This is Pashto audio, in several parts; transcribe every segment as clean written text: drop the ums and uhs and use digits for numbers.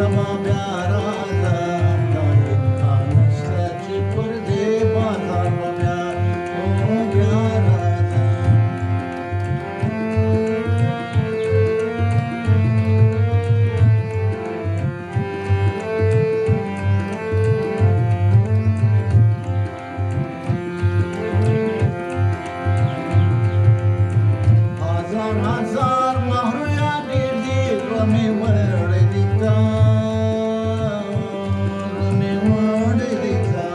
سبا بیا راځم دای انسته چې پر دې بازار به بیا بیا راځم هزار مهریا ډېر دي رمې وړې دي تا رمې وړې دي تا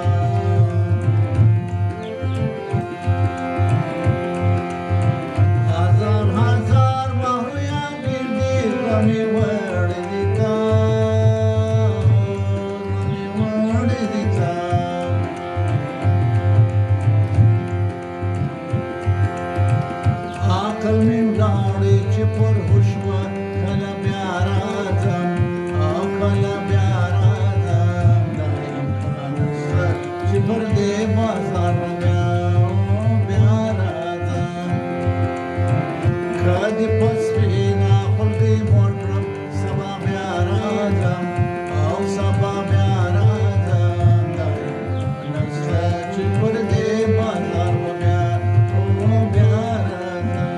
هزار مهریا ډېر دي رمې وړې دي تا رمې وړې دي تا عقل مې ولاړې چې پر هوښ وه کله بیا راځم او کله بیا راځم دا امکان شته چې پر دې بازار به بیا راځم که دې په سپینه خولګۍ موړ کړم سبا بیا راځم او سبا بیا راځم دا امکان شته چې پر دې بازار به بیا راځم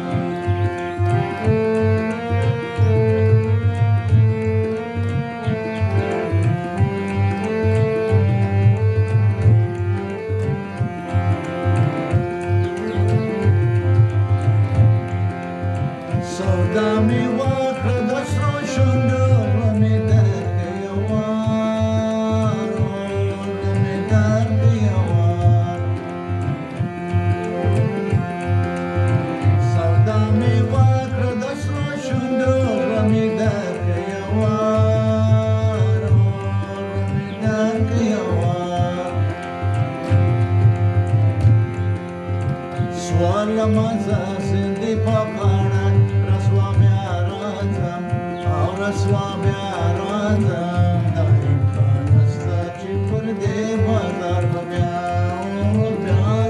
سودا مې وکړه د سرو شونډو رمې درکړې یوار رمې درکړې یوار سودا مې وکړه د سرو شونډو رمې درکړې یوار رمې درکړې یوار سوالمه زه سیندې په غاړه رسوا بیا راځم او رسوا بیا راځم دا امکان شته چې پر دې بازار به بیا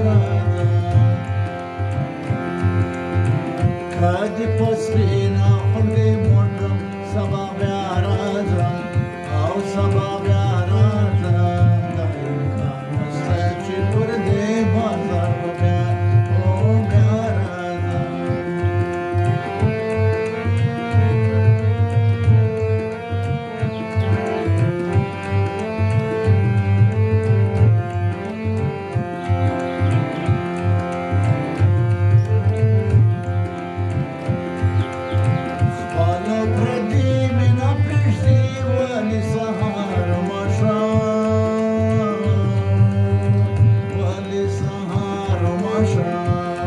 راځم که دې په سپینه خولګۍ موړ کړم سبا بیا راځم او سبا بیا راځم دا امکان شته چې پر دې بازار به بیا راځم خپلو پردي مې نه پرېږدي ولې سهار ماښام ولې سهار ماښام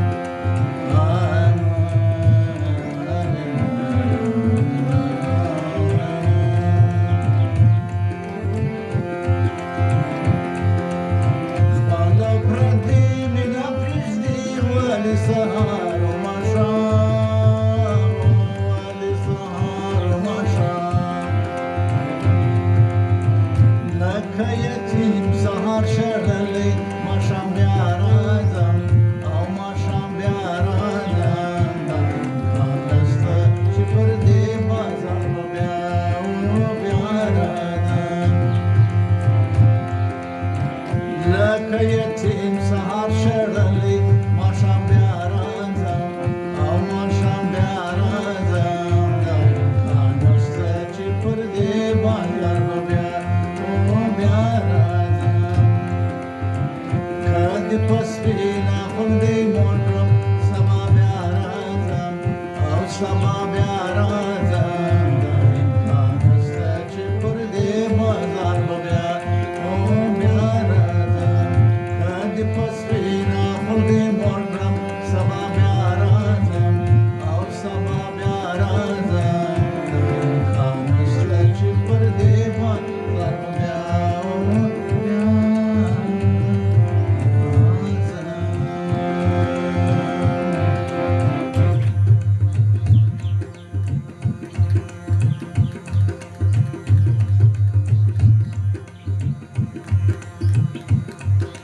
خپلو پردي مې نه پرېږدي ولې سهار ماښام ولې سهار ماښام لکه یتیم سهار شړلی ماښام بیا راځم او ماښام بیا راځم دا امکان شته چې پر دې بازار به بیا راځم